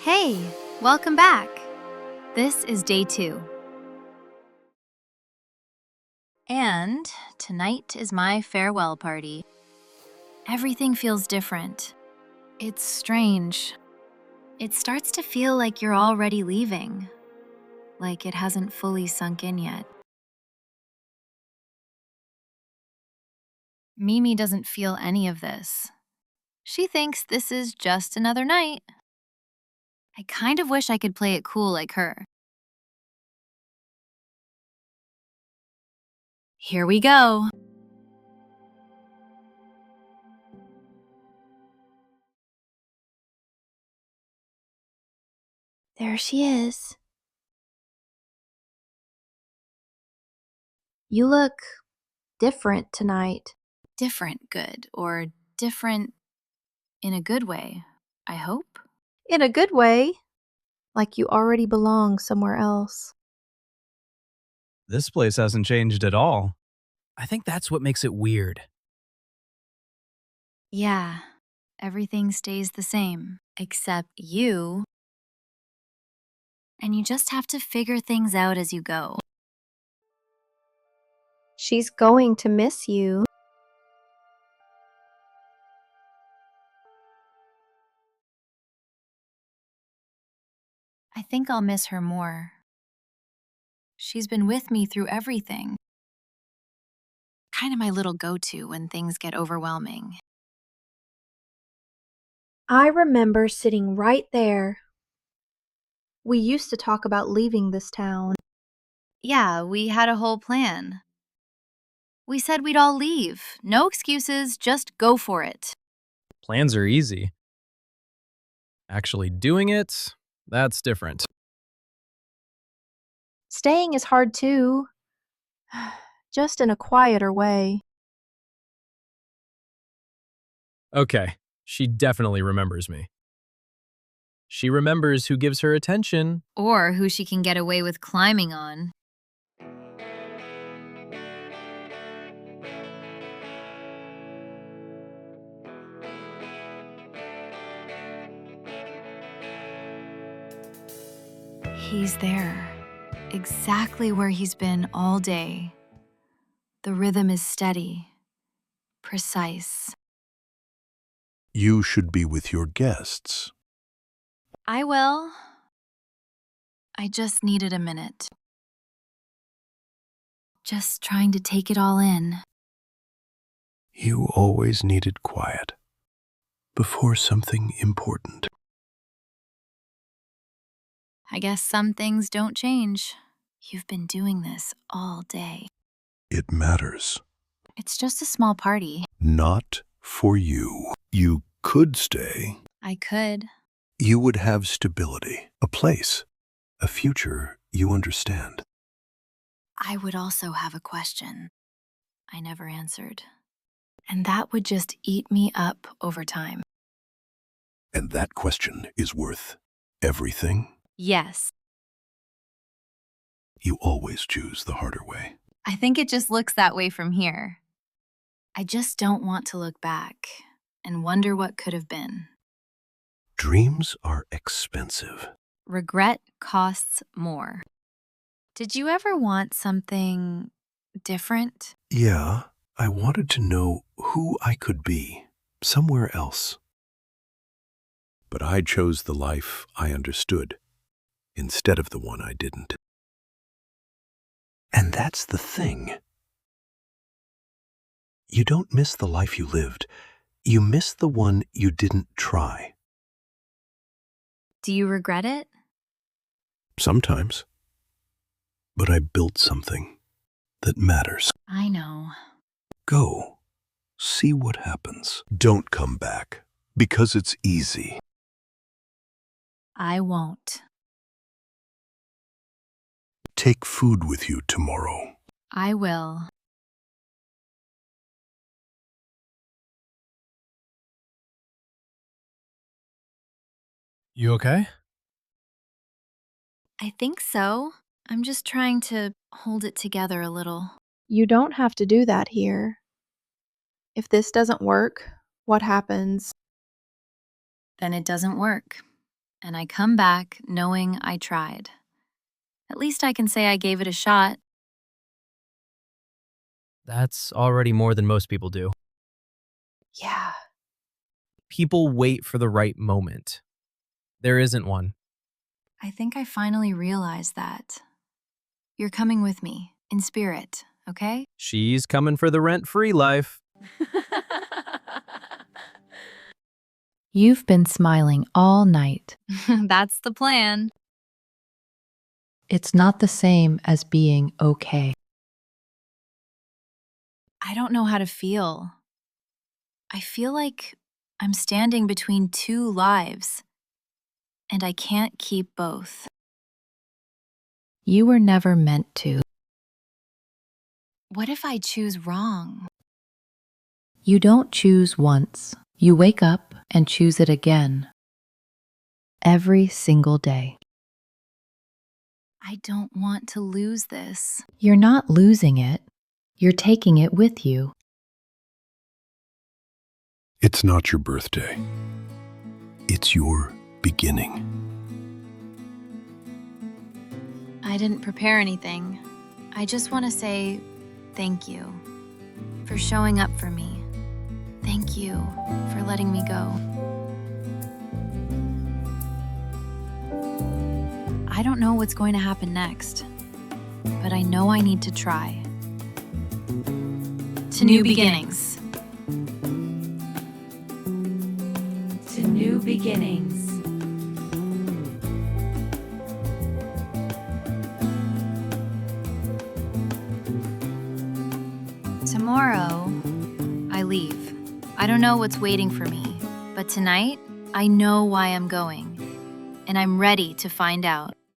Hey, welcome back. This is day 2. And tonight is my farewell party. Everything feels different. It's strange. It starts to feel like you're already leaving, like it hasn't fully sunk in yet. Mimi doesn't feel any of this. She thinks this is just another night. I kind of wish I could play it cool like her. Here we go. There she is. You look different tonight. Different good, or different in a good way, I hope. In a good way. Like you already belong somewhere else. This place hasn't changed at all. I think that's what makes it weird. Yeah, everything stays the same, except you. And you just have to figure things out as you go. She's going to miss you. I think I'll miss her more. She's been with me through everything. Kind of my little go-to when things get overwhelming. I remember sitting right there. We used to talk about leaving this town. Yeah, we had a whole plan. We said we'd all leave. No excuses, just go for it. Plans are easy. Actually doing it, that's different. Staying is hard too. Just in a quieter way. Okay, she definitely remembers me. She remembers who gives her attention. Or who she can get away with climbing on. He's there, exactly where he's been all day. The rhythm is steady, precise. You should be with your guests. I will. I just needed a minute. Just trying to take it all in. You always needed quiet before something important. I guess some things don't change. You've been doing this all day. It matters. It's just a small party. Not for you. You could stay. I could. You would have stability, a place, a future you understand. I would also have a question I never answered. And that would just eat me up over time. And that question is worth everything. Yes. You always choose the harder way. I think it just looks that way from here. I just don't want to look back and wonder what could have been. Dreams are expensive. Regret costs more. Did you ever want something different? Yeah, I wanted to know who I could be somewhere else. But I chose the life I understood instead of the one I didn't. And that's the thing. You don't miss the life you lived. You miss the one you didn't try. Do you regret it? Sometimes. But I built something that matters. I know. Go. See what happens. Don't come back, because it's easy. I won't. Take food with you tomorrow. I will. You okay? I think so. I'm just trying to hold it together a little. You don't have to do that here. If this doesn't work, what happens? Then it doesn't work. and I come back knowing I tried. At least I can say I gave it a shot. That's already more than most people do. Yeah. People wait for the right moment. There isn't one. I think I finally realized that. You're coming with me, in spirit, okay? She's coming for the rent-free life. You've been smiling all night. That's the plan. It's not the same as being okay. I don't know how to feel. I feel like I'm standing between two lives, and I can't keep both. You were never meant to. What if I choose wrong? You don't choose once. You wake up and choose it again. Every single day. I don't want to lose this. You're not losing it. You're taking it with you. It's not your birthday. It's your beginning. I didn't prepare anything. I just want to say thank you for showing up for me. Thank you for letting me go. I don't know what's going to happen next, but I know I need to try. To new beginnings. To new beginnings. Tomorrow, I leave. I don't know what's waiting for me, but tonight, I know why I'm going, and I'm ready to find out.